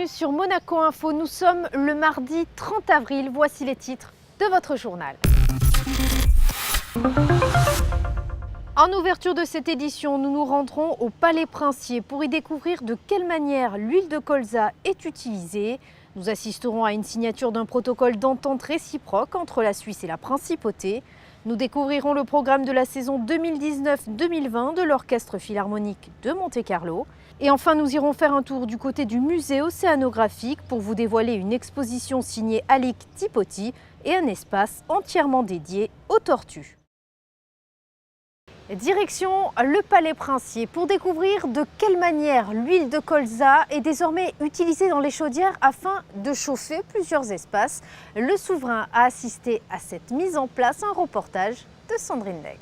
sur Monaco Info. Nous sommes le mardi 30 avril. Voici les titres de votre journal. En ouverture de cette édition, nous nous rendrons au Palais Princier pour y découvrir de quelle manière l'huile de colza est utilisée. Nous assisterons à une signature d'un protocole d'entente réciproque entre la Suisse et la Principauté. Nous découvrirons le programme de la saison 2019-2020 de l'Orchestre Philharmonique de Monte-Carlo. Et enfin, nous irons faire un tour du côté du musée océanographique pour vous dévoiler une exposition signée Alec Tipoti et un espace entièrement dédié aux tortues. Direction le Palais Princier pour découvrir de quelle manière l'huile de colza est désormais utilisée dans les chaudières afin de chauffer plusieurs espaces. Le souverain a assisté à cette mise en place, un reportage de Sandrine Lègre.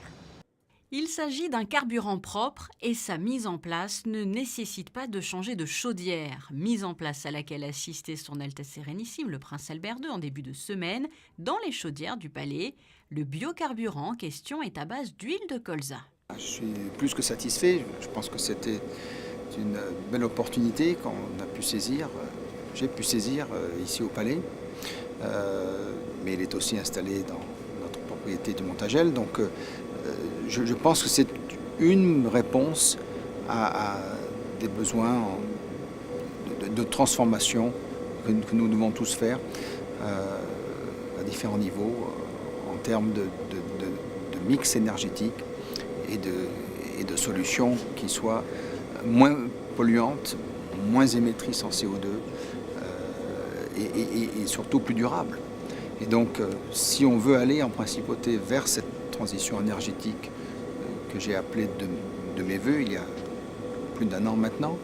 Il s'agit d'un carburant propre et sa mise en place ne nécessite pas de changer de chaudière. Mise en place à laquelle assistait Son Altesse Sérénissime, le Prince Albert II, en début de semaine, dans les chaudières du palais. Le biocarburant en question est à base d'huile de colza. Je suis plus que satisfait. Je pense que c'était une belle opportunité qu'on a pu saisir. J'ai pu saisir ici au palais. Mais il est aussi installé dans notre propriété du Montagel. Donc je pense que c'est une réponse à des besoins de transformation que nous devons tous faire à différents niveaux en termes de mix énergétique et de solutions qui soient moins polluantes, moins émettrices en CO2 et surtout plus durables. Et donc, si on veut aller en principauté vers cette transition énergétique que j'ai appelée de mes voeux il y a plus d'1 an maintenant,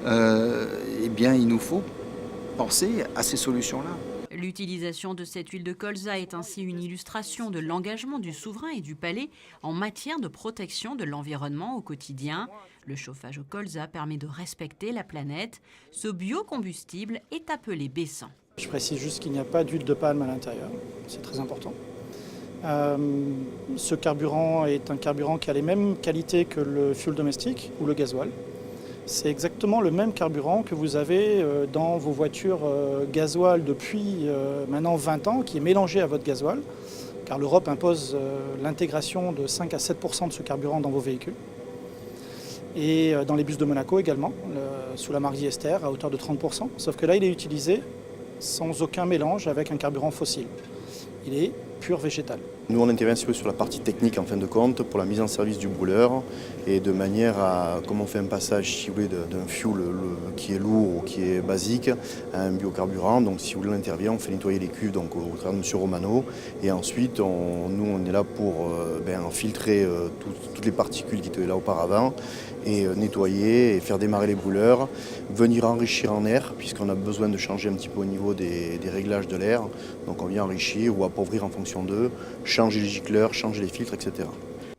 eh bien, il nous faut penser à ces solutions-là. L'utilisation de cette huile de colza est ainsi une illustration de l'engagement du souverain et du palais en matière de protection de l'environnement au quotidien. Le chauffage au colza permet de respecter la planète. Ce biocombustible est appelé baissant. Je précise juste qu'il n'y a pas d'huile de palme à l'intérieur, c'est très important. Ce carburant est un carburant qui a les mêmes qualités que le fioul domestique ou le gasoil. C'est exactement le même carburant que vous avez dans vos voitures gasoil depuis maintenant 20 ans, qui est mélangé à votre gasoil, car l'Europe impose l'intégration de 5 à 7% de ce carburant dans vos véhicules. Et dans les bus de Monaco également, sous la marque Diester, à hauteur de 30%. Sauf que là, il est utilisé sans aucun mélange avec un carburant fossile. Il est pur végétal. Nous, on intervient sur la partie technique en fin de compte pour la mise en service du brûleur et de manière à, comme on fait un passage, si vous voulez, d'un fuel qui est lourd ou qui est basique à un biocarburant. Donc, si vous voulez, on intervient, on fait nettoyer les cuves donc, au travers de M. Romano. Et ensuite, on est là pour filtrer toutes les particules qui étaient là auparavant et nettoyer et faire démarrer les brûleurs, venir enrichir en air, puisqu'on a besoin de changer un petit peu au niveau des réglages de l'air. Donc, on vient enrichir ou appauvrir en fonction d'eux, changer les gicleurs, changer les filtres, etc.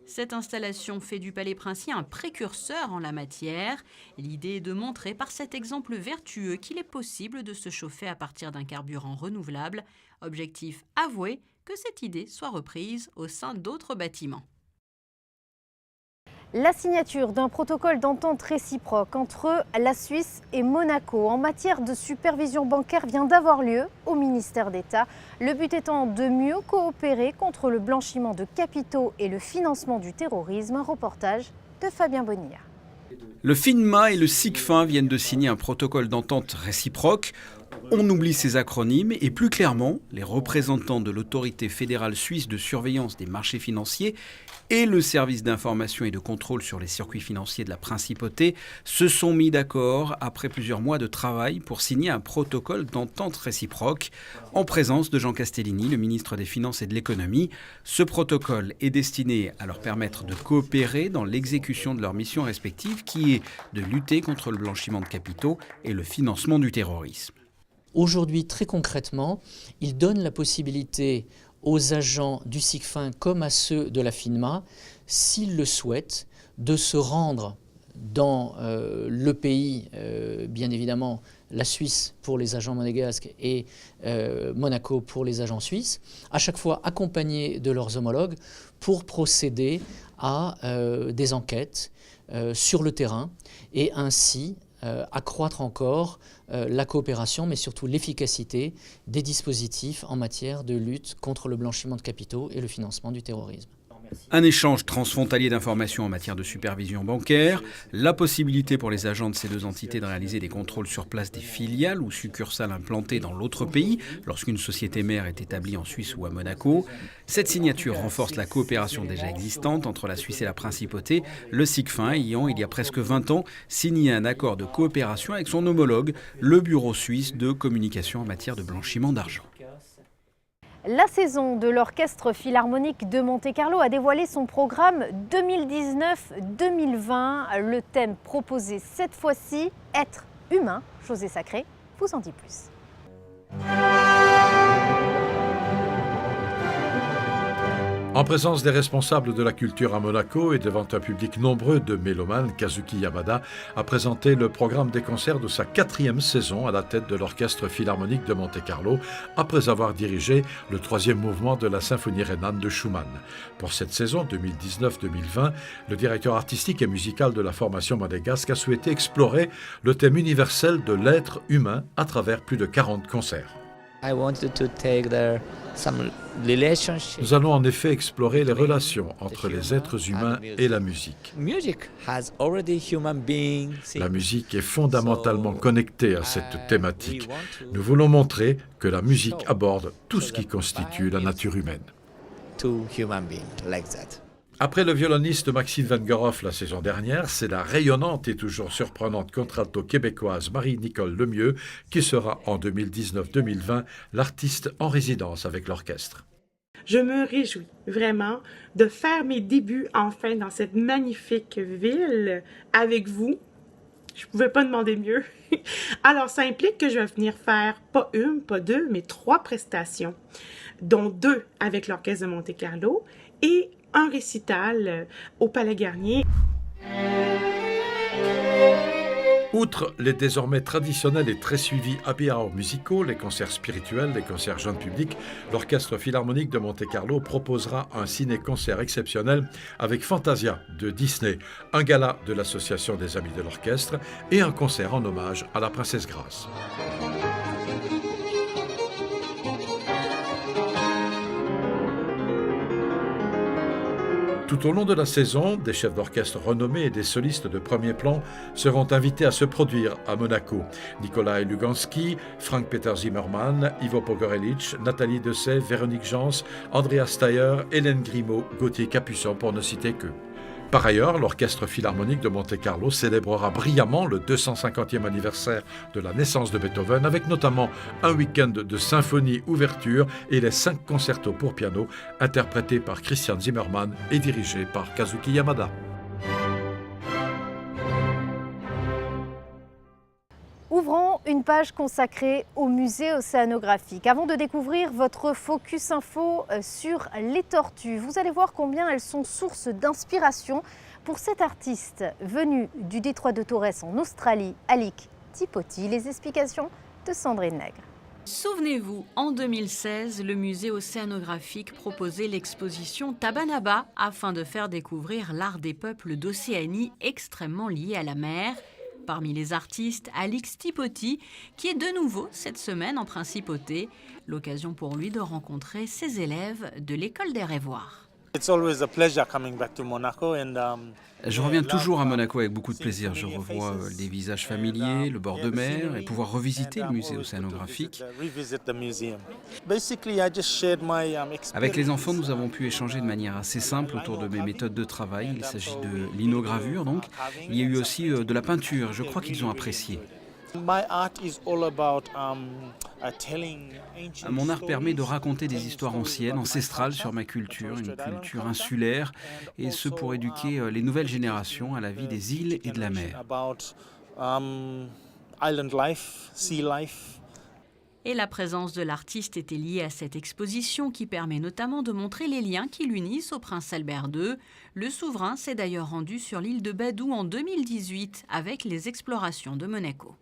Cette installation fait du Palais Princier un précurseur en la matière. L'idée est de montrer par cet exemple vertueux qu'il est possible de se chauffer à partir d'un carburant renouvelable. Objectif avoué que cette idée soit reprise au sein d'autres bâtiments. La signature d'un protocole d'entente réciproque entre la Suisse et Monaco en matière de supervision bancaire vient d'avoir lieu au ministère d'État. Le but étant de mieux coopérer contre le blanchiment de capitaux et le financement du terrorisme. Un reportage de Fabien Bonilla. Le FINMA et le SICFIN viennent de signer un protocole d'entente réciproque. On oublie ces acronymes et plus clairement, les représentants de l'autorité fédérale suisse de surveillance des marchés financiers et le service d'information et de contrôle sur les circuits financiers de la Principauté se sont mis d'accord après plusieurs mois de travail pour signer un protocole d'entente réciproque en présence de Jean Castellini, le ministre des Finances et de l'Économie. Ce protocole est destiné à leur permettre de coopérer dans l'exécution de leurs missions respectives qui est de lutter contre le blanchiment de capitaux et le financement du terrorisme. Aujourd'hui, très concrètement, il donne la possibilité aux agents du SICFIN comme à ceux de la FINMA, s'ils le souhaitent, de se rendre dans le pays, bien évidemment la Suisse pour les agents monégasques et Monaco pour les agents suisses, à chaque fois accompagnés de leurs homologues pour procéder à des enquêtes sur le terrain et ainsi accroître encore la coopération, mais surtout l'efficacité des dispositifs en matière de lutte contre le blanchiment de capitaux et le financement du terrorisme. Un échange transfrontalier d'informations en matière de supervision bancaire, la possibilité pour les agents de ces deux entités de réaliser des contrôles sur place des filiales ou succursales implantées dans l'autre pays lorsqu'une société mère est établie en Suisse ou à Monaco. Cette signature renforce la coopération déjà existante entre la Suisse et la Principauté, le SICFIN ayant, il y a presque 20 ans, signé un accord de coopération avec son homologue, le Bureau suisse de communication en matière de blanchiment d'argent. La saison de l'Orchestre Philharmonique de Monte-Carlo a dévoilé son programme 2019-2020. Le thème proposé cette fois-ci, être humain. José Sacré vous en dit plus. En présence des responsables de la culture à Monaco et devant un public nombreux de mélomanes, Kazuki Yamada a présenté le programme des concerts de sa 4e saison à la tête de l'Orchestre Philharmonique de Monte-Carlo, après avoir dirigé le 3e mouvement de la symphonie rhénane de Schumann. Pour cette saison 2019-2020, le directeur artistique et musical de la formation monégasque a souhaité explorer le thème universel de l'être humain à travers plus de 40 concerts. Nous allons en effet explorer les relations entre les êtres humains et la musique. La musique est fondamentalement connectée à cette thématique. Nous voulons montrer que la musique aborde tout ce qui constitue la nature humaine. Après le violoniste Maxime Vengerhoff la saison dernière, c'est la rayonnante et toujours surprenante contralto québécoise Marie-Nicole Lemieux qui sera en 2019-2020 l'artiste en résidence avec l'orchestre. Je me réjouis vraiment de faire mes débuts enfin dans cette magnifique ville avec vous. Je ne pouvais pas demander mieux. Alors, ça implique que je vais venir faire pas une, pas deux, mais 3 prestations, dont 2 avec l'Orchestre de Monte-Carlo et un récital au Palais Garnier. Outre les désormais traditionnels et très suivis happy hour musicaux, les concerts spirituels, les concerts jeunes publics, l'Orchestre Philharmonique de Monte-Carlo proposera un ciné-concert exceptionnel avec Fantasia de Disney, un gala de l'Association des Amis de l'Orchestre et un concert en hommage à la Princesse Grace. Tout au long de la saison, des chefs d'orchestre renommés et des solistes de premier plan seront invités à se produire à Monaco. Nikolai Luganski, Frank-Peter Zimmermann, Ivo Pogorelic, Nathalie Dessay, Véronique Jans, Andrea Steyer, Hélène Grimaud, Gauthier Capuçon pour ne citer qu'eux. Par ailleurs, l'Orchestre Philharmonique de Monte-Carlo célébrera brillamment le 250e anniversaire de la naissance de Beethoven avec notamment un week-end de symphonie ouverture et les 5 concertos pour piano interprétés par Christian Zimmermann et dirigés par Kazuki Yamada. Ouvrons une page consacrée au musée océanographique. Avant de découvrir votre focus info sur les tortues, vous allez voir combien elles sont source d'inspiration pour cet artiste venu du détroit de Torres en Australie, Alec Tipoti. Les explications de Sandrine Nègre. Souvenez-vous, en 2016, le musée océanographique proposait l'exposition Tabanaba afin de faire découvrir l'art des peuples d'Océanie extrêmement liés à la mer. Parmi les artistes, Alix Tipoti, qui est de nouveau cette semaine en Principauté, l'occasion pour lui de rencontrer ses élèves de l'école des Rêvoirs. Je reviens toujours à Monaco avec beaucoup de plaisir. Je revois des visages familiers, le bord de mer et pouvoir revisiter le musée océanographique. Avec les enfants, nous avons pu échanger de manière assez simple autour de mes méthodes de travail. Il s'agit de linogravure, donc. Il y a eu aussi de la peinture. Je crois qu'ils ont apprécié. Mon art permet de raconter des histoires anciennes, ancestrales sur ma culture, une culture insulaire, et ce pour éduquer les nouvelles générations à la vie des îles et de la mer. Et la présence de l'artiste était liée à cette exposition qui permet notamment de montrer les liens qui l'unissent au prince Albert II. Le souverain s'est d'ailleurs rendu sur l'île de Badou en 2018 avec les explorations de Monaco.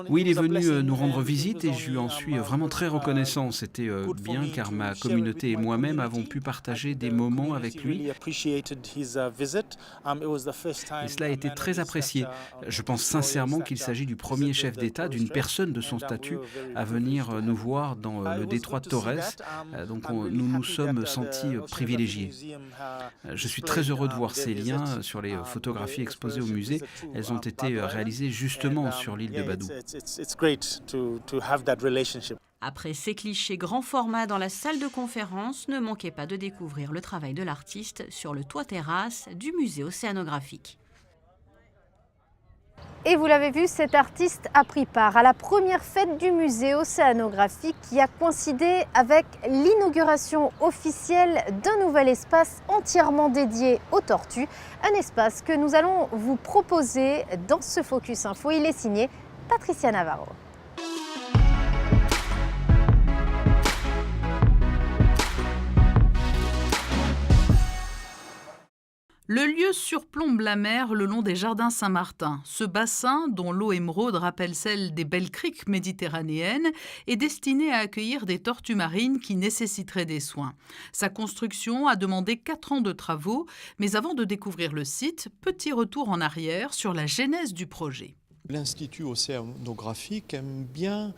Oui, il est venu nous rendre visite et je lui en suis vraiment très reconnaissant. C'était bien car ma communauté et moi-même avons pu partager des moments avec lui. Et cela a été très apprécié. Je pense sincèrement qu'il s'agit du premier chef d'État, d'une personne de son statut, à venir nous voir dans le détroit de Torres. Donc nous nous sommes sentis privilégiés. Je suis très heureux de voir ces liens sur les photographies exposées au musée. Elles ont été réalisées justement sur l'île de Badou. Après ces clichés grand format dans la salle de conférence, ne manquez pas de découvrir le travail de l'artiste sur le toit-terrasse du musée océanographique. Et vous l'avez vu, cet artiste a pris part à la première fête du musée océanographique qui a coïncidé avec l'inauguration officielle d'un nouvel espace entièrement dédié aux tortues. Un espace que nous allons vous proposer dans ce Focus Info. Il est signé Patricia Navarro. Le lieu surplombe la mer le long des jardins Saint-Martin. Ce bassin, dont l'eau émeraude rappelle celle des belles criques méditerranéennes, est destiné à accueillir des tortues marines qui nécessiteraient des soins. Sa construction a demandé 4 ans de travaux, mais avant de découvrir le site, petit retour en arrière sur la genèse du projet. L'Institut océanographique aime bien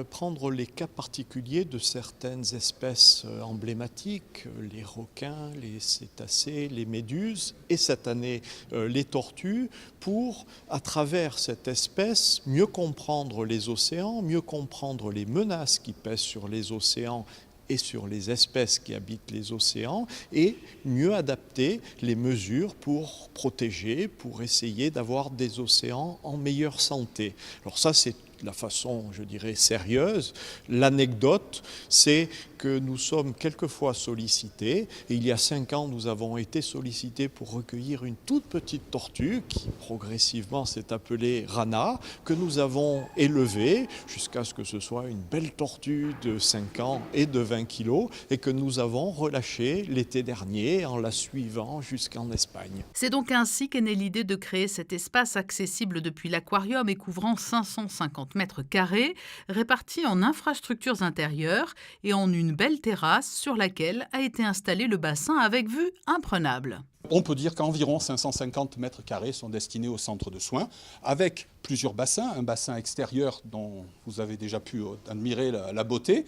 prendre les cas particuliers de certaines espèces emblématiques, les requins, les cétacés, les méduses et cette année les tortues, pour, à travers cette espèce, mieux comprendre les océans, mieux comprendre les menaces qui pèsent sur les océans et sur les espèces qui habitent les océans et mieux adapter les mesures pour protéger, pour essayer d'avoir des océans en meilleure santé. Alors ça, c'est la façon, je dirais, sérieuse. L'anecdote, c'est que nous sommes quelquefois sollicités, et il y a 5 ans, nous avons été sollicités pour recueillir une toute petite tortue qui progressivement s'est appelée Rana, que nous avons élevée jusqu'à ce que ce soit une belle tortue de 5 ans et de 20 kilos, et que nous avons relâchée l'été dernier en la suivant jusqu'en Espagne. C'est donc ainsi qu'est née l'idée de créer cet espace accessible depuis l'aquarium et couvrant 550 mètres carrés, répartis en infrastructures intérieures et en une belle terrasse sur laquelle a été installé le bassin avec vue imprenable. On peut dire qu'environ 550 mètres carrés sont destinés au centre de soins, avec plusieurs bassins. Un bassin extérieur dont vous avez déjà pu admirer la beauté,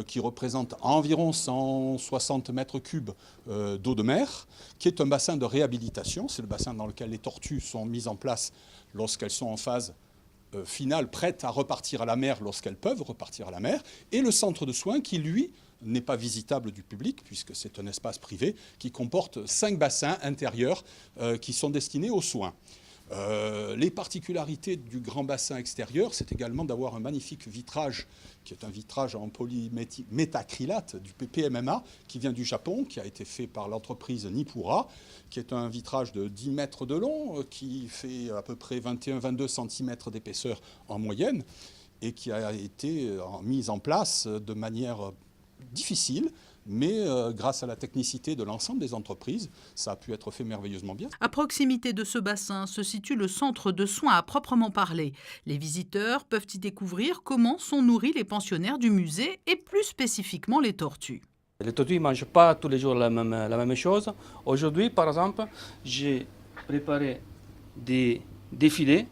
qui représente environ 160 mètres cubes d'eau de mer, qui est un bassin de réhabilitation. C'est le bassin dans lequel les tortues sont mises en place lorsqu'elles sont en phase finale, prêtes à repartir à la mer lorsqu'elles peuvent repartir à la mer. Et le centre de soins qui, lui, n'est pas visitable du public, puisque c'est un espace privé qui comporte 5 bassins intérieurs qui sont destinés aux soins. Les particularités du grand bassin extérieur, c'est également d'avoir un magnifique vitrage, qui est un vitrage en polymétacrylate du PMMA, qui vient du Japon, qui a été fait par l'entreprise Nippura, qui est un vitrage de 10 mètres de long, qui fait à peu près 21-22 cm d'épaisseur en moyenne, et qui a été mis en place de manière difficile, mais grâce à la technicité de l'ensemble des entreprises, ça a pu être fait merveilleusement bien. À proximité de ce bassin se situe le centre de soins à proprement parler. Les visiteurs peuvent y découvrir comment sont nourris les pensionnaires du musée et plus spécifiquement les tortues. Les tortues ne mangent pas tous les jours la même chose. Aujourd'hui, par exemple, j'ai préparé des filets,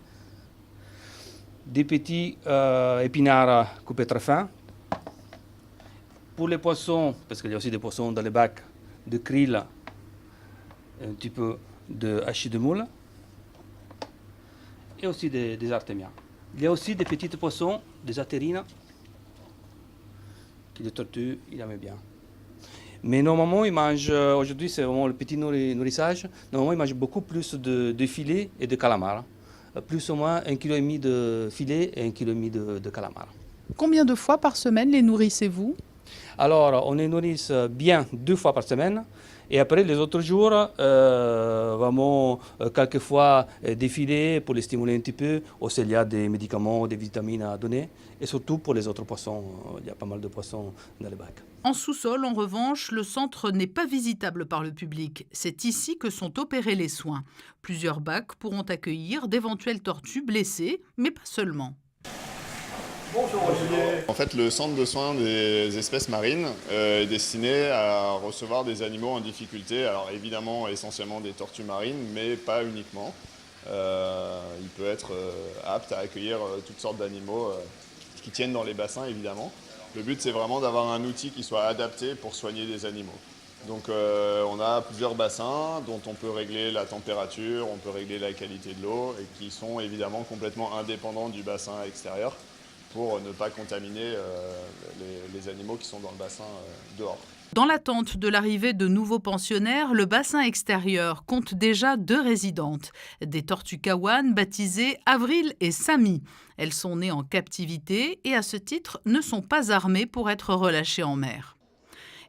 des petits épinards coupés très fins. Pour les poissons, parce qu'il y a aussi des poissons dans les bacs, de krill, un petit peu de hachis de moule, et aussi des artémias. Il y a aussi des petits poissons, des atérines, que les tortues, ils aiment bien. Mais normalement, ils mangent, aujourd'hui c'est vraiment le petit nourrissage, normalement ils mangent beaucoup plus de filets et de calamars. Plus ou moins 1,5 kg de filets et 1,5 kg de calamars. Combien de fois par semaine les nourrissez-vous ? Alors, on les nourrit bien 2 fois par semaine. Et après, les autres jours, vraiment, quelquefois des filets pour les stimuler un petit peu. Aussi, il y a des médicaments, des vitamines à donner. Et surtout pour les autres poissons, il y a pas mal de poissons dans les bacs. En sous-sol, en revanche, le centre n'est pas visitable par le public. C'est ici que sont opérés les soins. Plusieurs bacs pourront accueillir d'éventuelles tortues blessées, mais pas seulement. En fait, le centre de soins des espèces marines est destiné à recevoir des animaux en difficulté. Alors évidemment, essentiellement des tortues marines, mais pas uniquement. Il peut être apte à accueillir toutes sortes d'animaux qui tiennent dans les bassins, évidemment. Le but, c'est vraiment d'avoir un outil qui soit adapté pour soigner des animaux. Donc on a plusieurs bassins dont on peut régler la température, on peut régler la qualité de l'eau et qui sont évidemment complètement indépendants du bassin extérieur pour ne pas contaminer les animaux qui sont dans le bassin dehors. Dans l'attente de l'arrivée de nouveaux pensionnaires, le bassin extérieur compte déjà 2 résidentes, des tortues kawan baptisées Avril et Samy. Elles sont nées en captivité et à ce titre ne sont pas armées pour être relâchées en mer.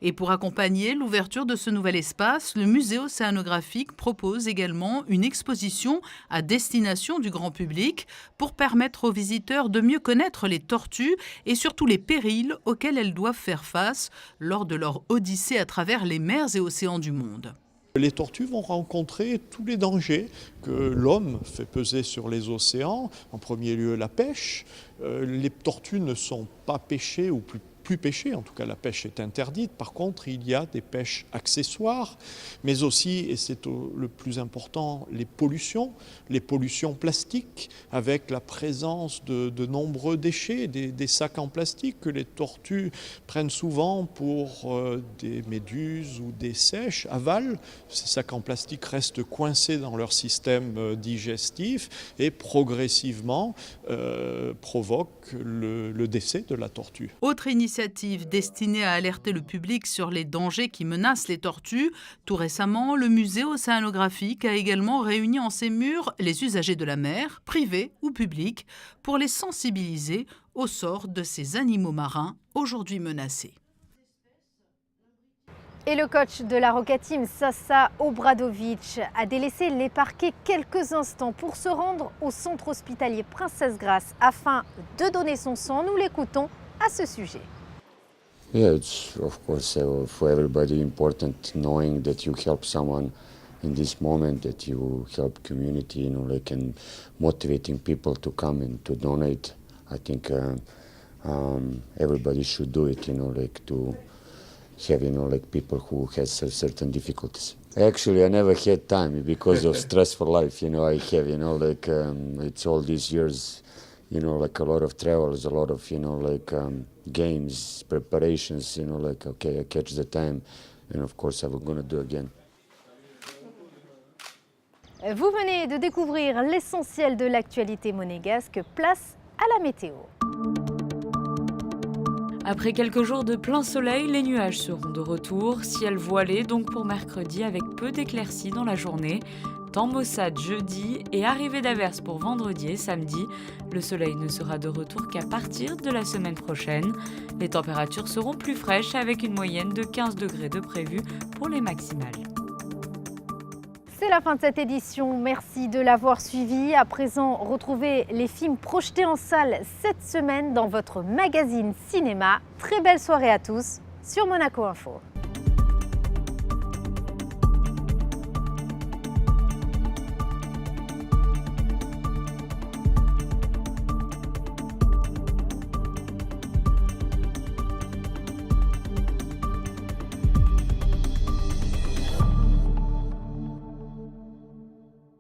Et pour accompagner l'ouverture de ce nouvel espace, le musée océanographique propose également une exposition à destination du grand public pour permettre aux visiteurs de mieux connaître les tortues et surtout les périls auxquels elles doivent faire face lors de leur odyssée à travers les mers et océans du monde. Les tortues vont rencontrer tous les dangers que l'homme fait peser sur les océans. En premier lieu, la pêche. Les tortues ne sont pas pêchées ou plus pêchées, en tout cas la pêche est interdite. Par contre, il y a des pêches accessoires, mais aussi, et c'est le plus important, les pollutions plastiques, avec la présence de nombreux déchets, des sacs en plastique que les tortues prennent souvent pour des méduses ou des seiches, avalent. Ces sacs en plastique restent coincés dans leur système digestif et progressivement provoquent le décès de la tortue. Autre initiative destinée à alerter le public sur les dangers qui menacent les tortues. Tout récemment, le musée océanographique a également réuni en ses murs les usagers de la mer, privés ou publics, pour les sensibiliser au sort de ces animaux marins aujourd'hui menacés. Et le coach de la Roca Team, Sasa Obradovic, a délaissé les parquets quelques instants pour se rendre au centre hospitalier Princesse Grace afin de donner son sang. Nous l'écoutons à ce sujet. Yeah, it's of course for everybody important knowing that you help someone in this moment, that you help community, and motivating people to come and to donate. I think everybody should do it, to have, people who has certain difficulties. Actually, I never had time because of stressful life, I have, it's all these years, a lot of travels, a lot of, games, preparations, okay, I catch the time, and of course I'm going to do again. Vous venez de découvrir l'essentiel de l'actualité monégasque. Place à la météo. Après quelques jours de plein soleil, les nuages seront de retour. Ciel voilé donc pour mercredi avec peu d'éclaircies dans la journée. Temps maussade jeudi et arrivée d'averses pour vendredi et samedi. Le soleil ne sera de retour qu'à partir de la semaine prochaine. Les températures seront plus fraîches avec une moyenne de 15 degrés de prévu pour les maximales. C'est la fin de cette édition. Merci de l'avoir suivi. À présent, retrouvez les films projetés en salle cette semaine dans votre magazine cinéma. Très belle soirée à tous sur Monaco Info.